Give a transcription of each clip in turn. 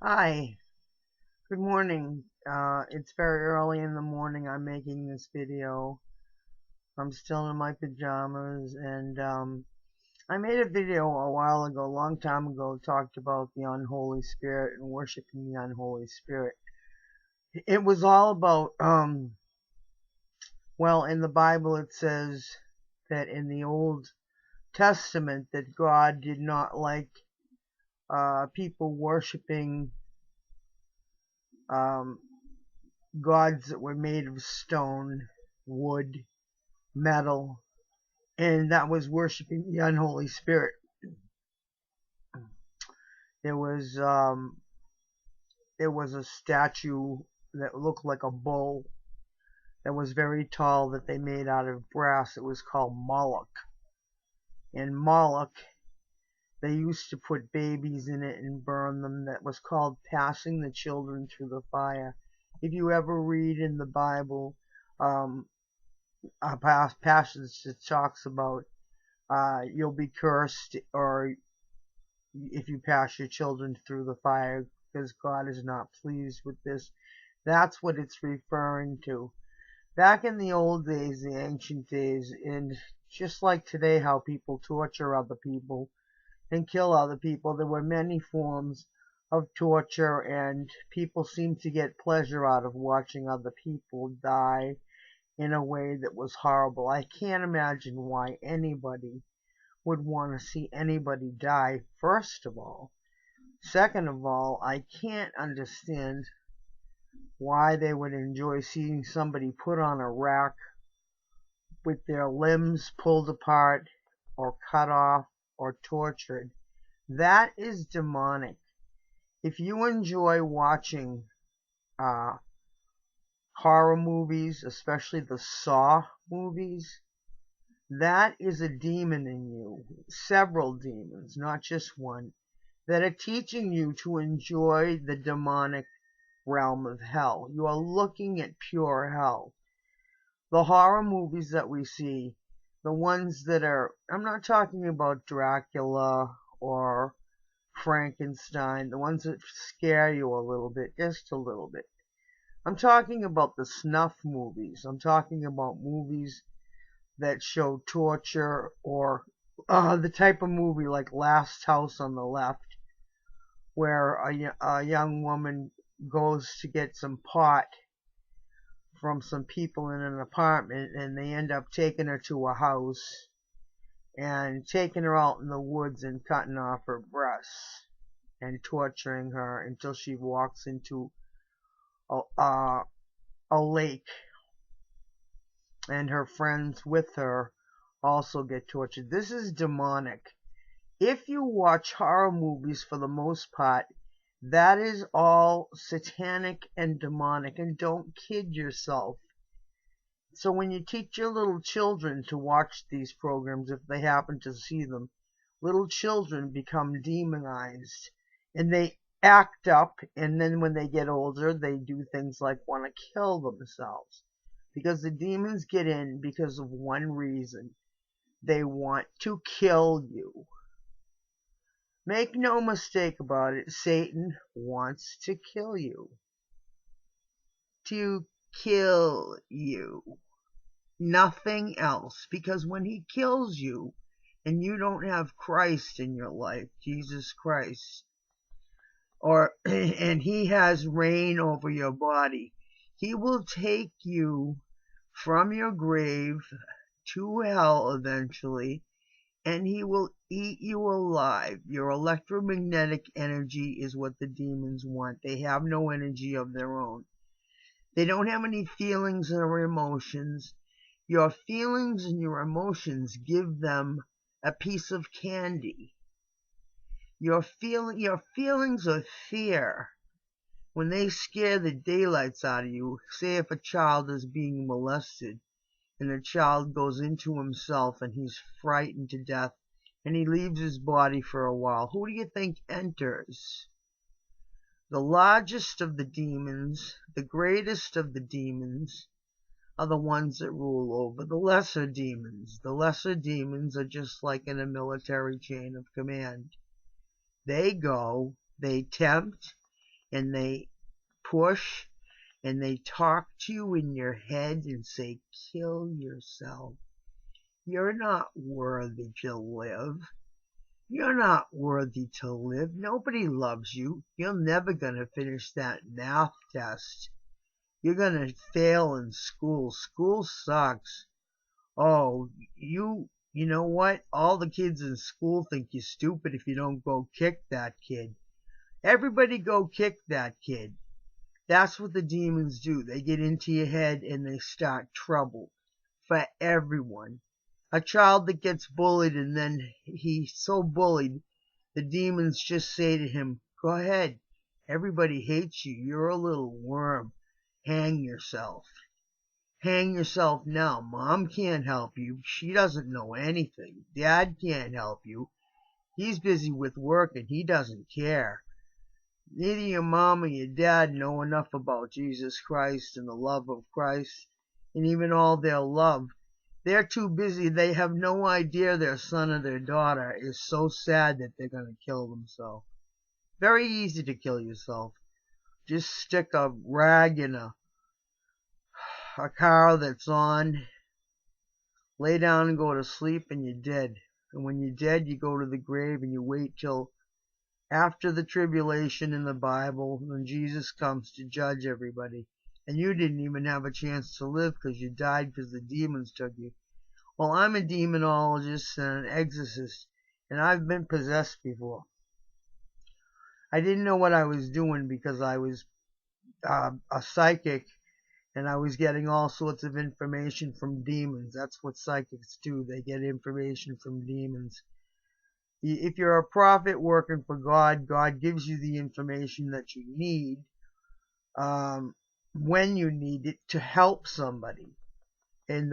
Hi, good morning. It's very early in the morning. I'm making this video. I'm still in my pajamas, and I made a video a while ago, a long time ago, talked about the unholy spirit and worshiping the unholy spirit. It was all about, well, in the Bible it says that in the Old Testament that God did not like people worshiping um, gods that were made of stone, wood, metal, and that was worshiping the unholy spirit. There was um, there was a statue that looked like a bull that was very tall that they made out of brass. It was called Moloch. And Moloch, they used to put babies in it and burn them. That was called passing the children through the fire. If you ever read in the Bible, a passage that talks about you'll be cursed, or if you pass your children through the fire, because God is not pleased with this. That's what it's referring to. Back in the old days, the ancient days, and just like today, how people torture other people and kill other people, there were many forms of torture, and people seemed to get pleasure out of watching other people die in a way that was horrible. I can't imagine why anybody would want to see anybody die, first of all. Second of all, I can't understand why they would enjoy seeing somebody put on a rack with their limbs pulled apart or cut off or tortured. That is demonic. If you enjoy watching horror movies, especially the Saw movies, that is a demon in you. Several demons, not just one, that are teaching you to enjoy the demonic realm of hell. You are looking at pure hell. The horror movies that we see, the ones that are, I'm not talking about Dracula or Frankenstein, the ones that scare you a little bit, just a little bit. I'm talking about the snuff movies. I'm talking about movies that show torture, or the type of movie like Last House on the Left, where a young woman goes to get some pot from some people in an apartment, and they end up taking her to a house and taking her out in the woods and cutting off her breasts and torturing her until she walks into a lake, and her friends with her also get tortured. This is demonic. If you watch horror movies, for the most part, that is all satanic and demonic, and don't kid yourself. So when you teach your little children to watch these programs, if they happen to see them, little children become demonized, and they act up, and then when they get older, they do things like want to kill themselves. Because the demons get in because of one reason. They want to kill you. Make no mistake about it, Satan wants to kill you. To kill you. Nothing else. Because when he kills you, and you don't have Christ in your life, Jesus Christ, and he has reign over your body, he will take you from your grave to hell eventually, and he will eat you alive. Your electromagnetic energy is what the demons want. They have no energy of their own. They don't have any feelings or emotions. Your feelings and your emotions give them a piece of candy. Your feelings of fear, when they scare the daylights out of you, say if a child is being molested, and the child goes into himself and he's frightened to death, and he leaves his body for a while, who do you think enters? The largest of the demons, the greatest of the demons, are the ones that rule over the lesser demons. The lesser demons are just like in a military chain of command. They go, they tempt, and they push and they talk to you in your head and say, kill yourself. You're not worthy to live. You're not worthy to live. Nobody loves you. You're never going to finish that math test. You're going to fail in school. School sucks. Oh, you know what? All the kids in school think you're stupid if you don't go kick that kid. Everybody go kick that kid. That's what the demons do. They get into your head and they start trouble for everyone. A child that gets bullied and then he's so bullied, the demons just say to him, go ahead. Everybody hates you. You're a little worm. Hang yourself. Hang yourself now. Mom can't help you. She doesn't know anything. Dad can't help you. He's busy with work and he doesn't care. Neither your mom or your dad know enough about Jesus Christ and the love of Christ and even all their love. They're too busy. They have no idea their son or their daughter is so sad that they're going to kill themselves. Very easy to kill yourself. Just stick a rag in a car that's on, lay down and go to sleep, and you're dead. And when you're dead, you go to the grave and you wait till after the tribulation in the Bible when Jesus comes to judge everybody. And you didn't even have a chance to live because you died because the demons took you. Well, I'm a demonologist and an exorcist, and I've been possessed before. I didn't know what I was doing because I was a psychic, and I was getting all sorts of information from demons. That's what psychics do. They get information from demons. If you're a prophet working for God, God gives you the information that you need when you need it to help somebody. In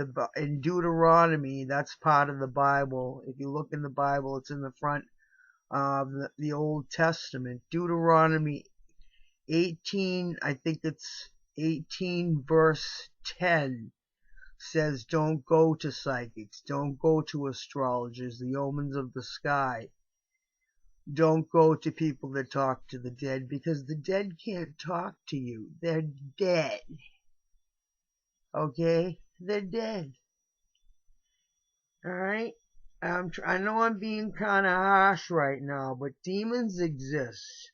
Deuteronomy, that's part of the Bible. If you look in the Bible, it's in the front of the Old Testament. Deuteronomy 18, I think it's 18 verse 10 says, don't go to psychics, don't go to astrologers, the omens of the sky. Don't go to people that talk to the dead, because the dead can't talk to you. They're dead. Okay? They're dead. Alright? I know I'm being kind of harsh right now, but demons exist.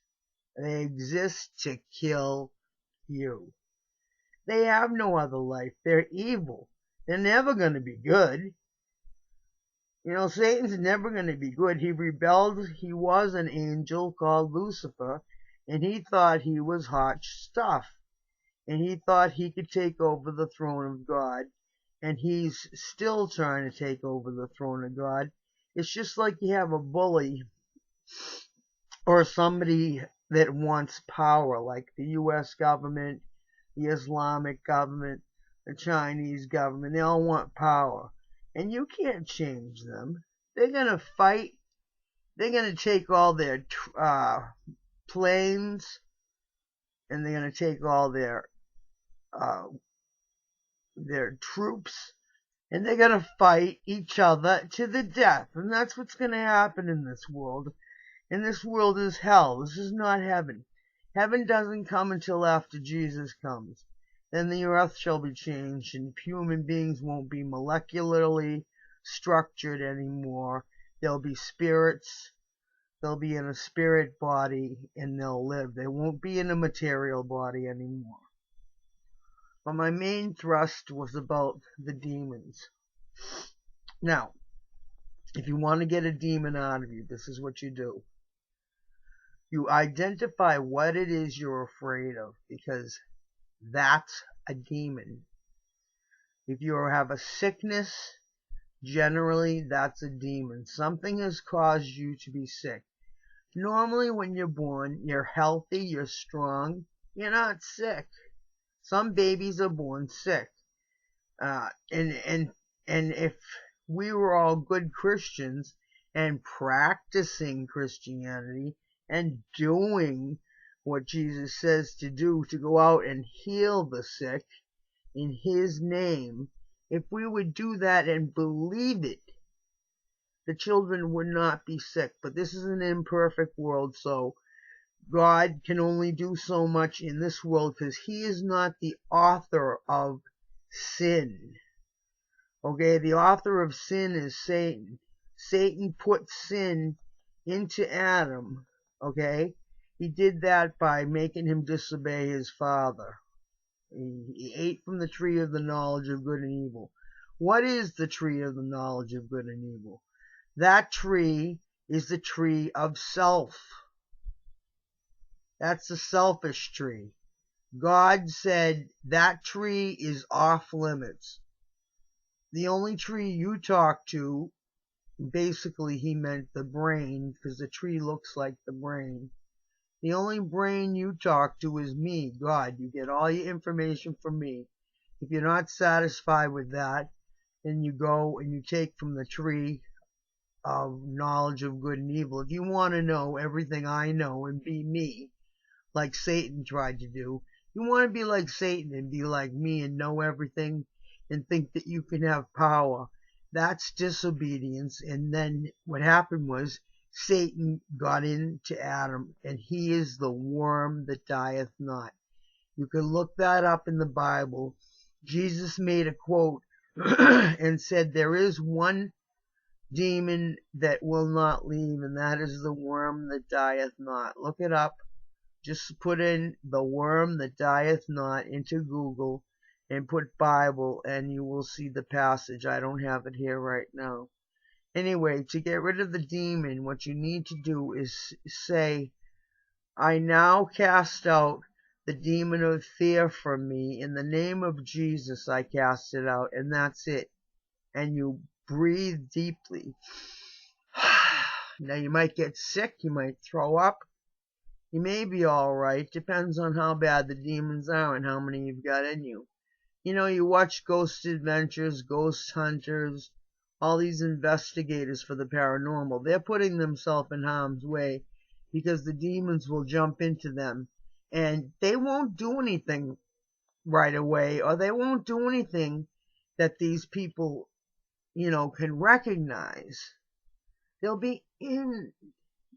They exist to kill you. They have no other life. They're evil. They're never going to be good. You know, Satan's never going to be good. He rebelled. He was an angel called Lucifer, and he thought he was hot stuff. And he thought he could take over the throne of God. And he's still trying to take over the throne of God. It's just like you have a bully or somebody that wants power, like the U.S. government, the Islamic government, the Chinese government. They all want power. And you can't change them. They're going to fight. They're going to take all their planes, and they're going to take all their troops, and they're going to fight each other to the death. And that's what's going to happen in this world. And this world is hell. This is not heaven. Heaven doesn't come until after Jesus comes. Then the earth shall be changed, and human beings won't be molecularly structured anymore. They'll be spirits. They'll be in a spirit body, and they'll live. They won't be in a material body anymore. But my main thrust was about the demons. Now, if you want to get a demon out of you, this is what you do. You identify what it is you're afraid of, because that's a demon. If you have a sickness, generally that's a demon. Something has caused you to be sick. Normally when you're born, you're healthy, you're strong, you're not sick. Some babies are born sick. And if we were all good Christians and practicing Christianity and doing what Jesus says to do, to go out and heal the sick in His name, if we would do that and believe it, the children would not be sick. But this is an imperfect world, so God can only do so much in this world because he is not the author of sin. Okay, the author of sin is Satan. Satan put sin into Adam. Okay, he did that by making him disobey his father. He ate from the tree of the knowledge of good and evil. What is the tree of the knowledge of good and evil? That tree is the tree of self. That's the selfish tree. God said that tree is off limits. The only tree you talk to, basically he meant the brain, because the tree looks like the brain. The only brain you talk to is me, God. You get all your information from me. If you're not satisfied with that, then you go and you take from the tree of knowledge of good and evil. If you want to know everything I know and be me, like Satan tried to do, you want to be like Satan and be like me and know everything and think that you can have power. That's disobedience. And then what happened was Satan got into Adam, and he is the worm that dieth not. You can look that up in the Bible. Jesus made a quote and said there is one demon that will not leave, and that is the worm that dieth not. Look it up. Just put in the worm that dieth not into Google and put Bible, and you will see the passage. I don't have it here right now. Anyway, to get rid of the demon, what you need to do is say, I now cast out the demon of fear from me. In the name of Jesus, I cast it out, and that's it. And you breathe deeply. Now, you might get sick, you might throw up. You may be alright, depends on how bad the demons are and how many you've got in you. You know, you watch Ghost Adventures, Ghost Hunters, all these investigators for the paranormal. They're putting themselves in harm's way because the demons will jump into them. And they won't do anything right away, or they won't do anything that these people, you know, can recognize. They'll be in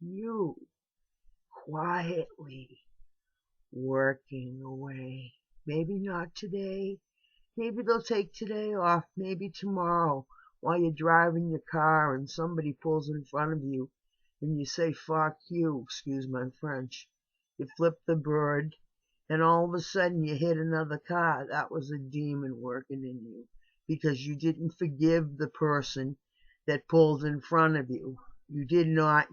you, quietly working away. Maybe not today. Maybe they'll take today off. Maybe tomorrow while you're driving your car and somebody pulls in front of you and you say, fuck you, excuse my French. You flip the bird and all of a sudden you hit another car. That was a demon working in you because you didn't forgive the person that pulled in front of you. You did not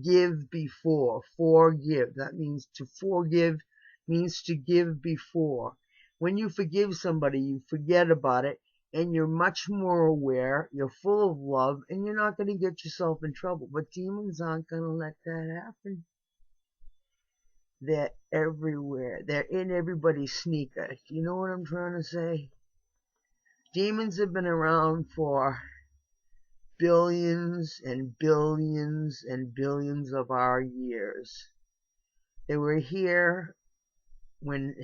give before. Forgive. That means to forgive means to give before. When you forgive somebody, you forget about it, and you're much more aware, you're full of love, and you're not going to get yourself in trouble. But demons aren't going to let that happen. They're everywhere. They're in everybody's sneaker. You know what I'm trying to say? Demons have been around for billions and billions and billions of our years. They were here when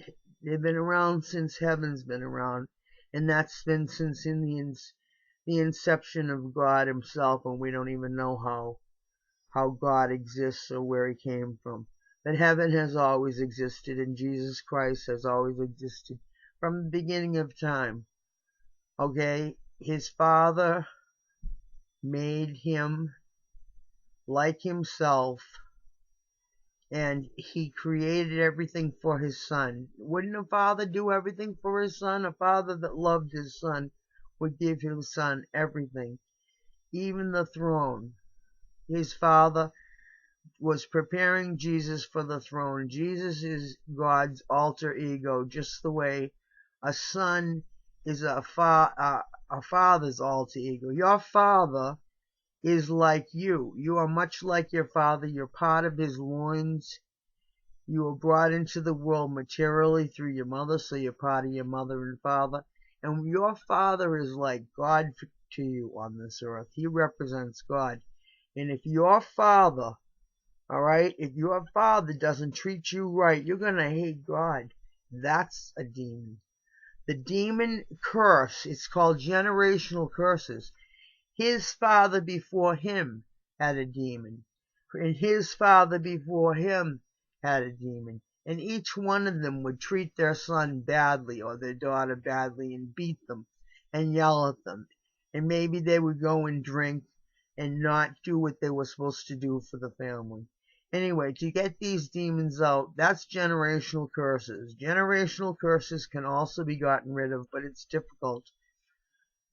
they've been around since heaven's been around, and that's been since in the inception of God himself, and we don't even know how God exists or where he came from. But heaven has always existed, and Jesus Christ has always existed from the beginning of time. Okay? His Father made him like himself, and he created everything for his Son. Wouldn't a father do everything for his son? A father that loved his son would give his son everything, even the throne. His Father was preparing Jesus for the throne. Jesus is God's alter ego, just the way a son is a father's alter ego. Your father is like you. You are much like your father. You're part of his loins. You were brought into the world materially through your mother, so you're part of your mother and father. And your father is like God to you on this earth. He represents God. And if your father, alright, if your father doesn't treat you right, you're going to hate God. That's a demon. The demon curse, it's called generational curses. His father before him had a demon. And his father before him had a demon. And each one of them would treat their son badly or their daughter badly and beat them and yell at them. And maybe they would go and drink and not do what they were supposed to do for the family. Anyway, to get these demons out, that's generational curses. Generational curses can also be gotten rid of, but it's difficult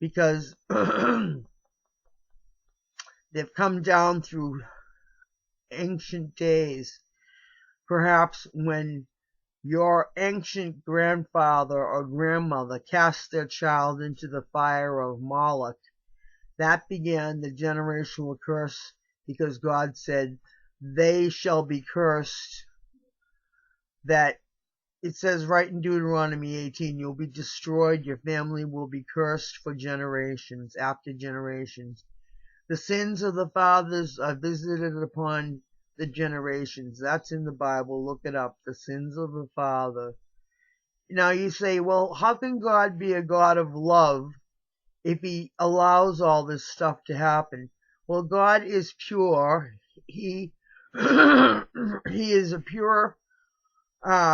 because they've come down through ancient days. Perhaps when your ancient grandfather or grandmother cast their child into the fire of Moloch, that began the generational curse because God said, they shall be cursed. That it says right in Deuteronomy 18, you'll be destroyed, your family will be cursed for generations after generations. The sins of the fathers are visited upon the generations. That's in the Bible. Look it up. The sins of the father. Now you say, well, how can God be a God of love if he allows all this stuff to happen? Well, God is pure. He he is a pure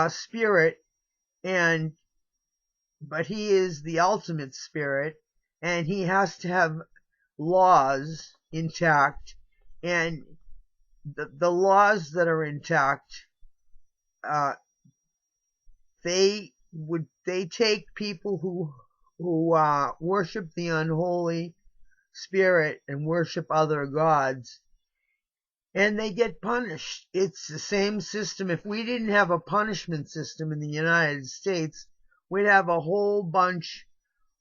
spirit, but he is the ultimate spirit, and he has to have laws intact, and the laws that are intact, they take people who worship the unholy spirit and worship other gods, and they get punished. It's the same system. If we didn't have a punishment system in the United States, we'd have a whole bunch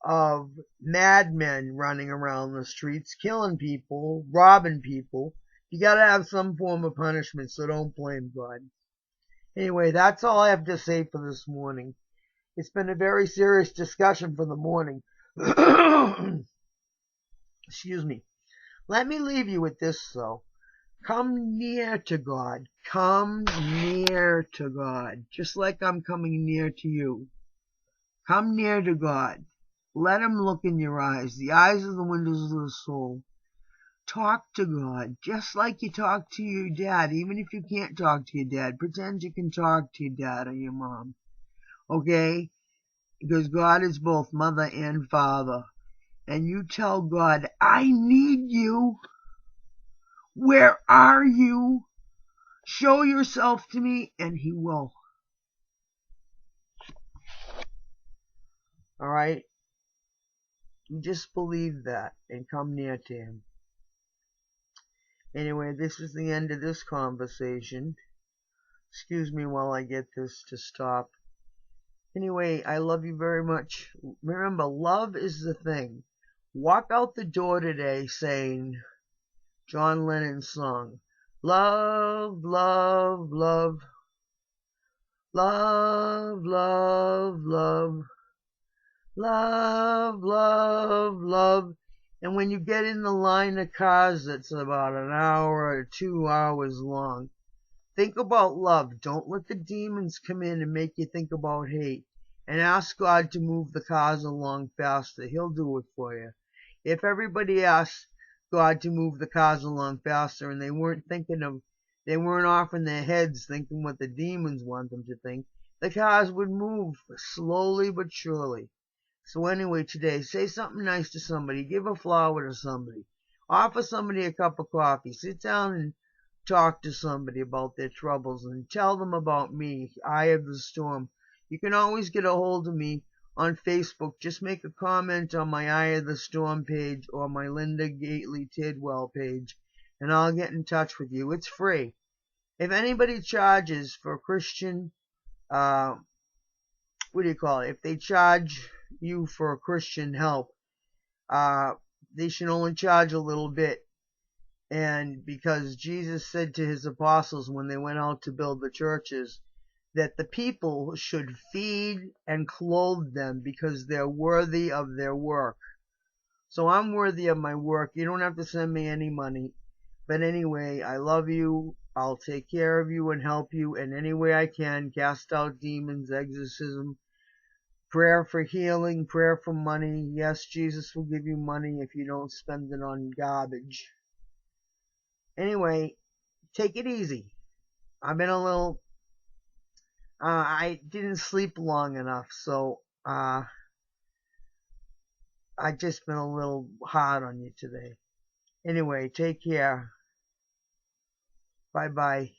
of madmen running around the streets, killing people, robbing people. You gotta have some form of punishment, so don't blame God. Anyway, that's all I have to say for this morning. It's been a very serious discussion for the morning. Excuse me. Let me leave you with this, though. Come near to God. Come near to God. Just like I'm coming near to you. Come near to God. Let him look in your eyes. The eyes are the windows of the soul. Talk to God, just like you talk to your dad. Even if you can't talk to your dad, pretend you can talk to your dad or your mom. Okay? Because God is both mother and father. And you tell God, I need you. Where are you? Show yourself to me, and he will. Alright? You just believe that and come near to him. Anyway, this is the end of this conversation. Excuse me while I get this to stop. Anyway, I love you very much. Remember, love is the thing. Walk out the door today saying John Lennon's song. Love, love, love. Love, love, love. Love, love, love. And when you get in the line of cars that's about an hour or 2 hours long, think about love. Don't let the demons come in and make you think about hate. And ask God to move the cars along faster. He'll do it for you. If everybody asked God to move the cars along faster and they weren't off in their heads thinking what the demons want them to think, the cars would move slowly but surely. So anyway, today, say something nice to somebody. Give a flower to somebody. Offer somebody a cup of coffee. Sit down and talk to somebody about their troubles and tell them about me, Eye of the Storm. You can always get a hold of me on Facebook. Just make a comment on my Eye of the Storm page or my Linda Gately Tidwell page, and I'll get in touch with you. It's free. If anybody charges for Christian, if they charge you for Christian help, they should only charge a little bit. And because Jesus said to his apostles when they went out to build the churches, that the people should feed and clothe them because they're worthy of their work. So I'm worthy of my work. You don't have to send me any money. But anyway, I love you. I'll take care of you and help you in any way I can. Cast out demons, exorcism, prayer for healing, prayer for money. Yes, Jesus will give you money if you don't spend it on garbage. Anyway, take it easy. I've been a little I didn't sleep long enough, so I just been a little hard on you today. Anyway, take care. Bye bye.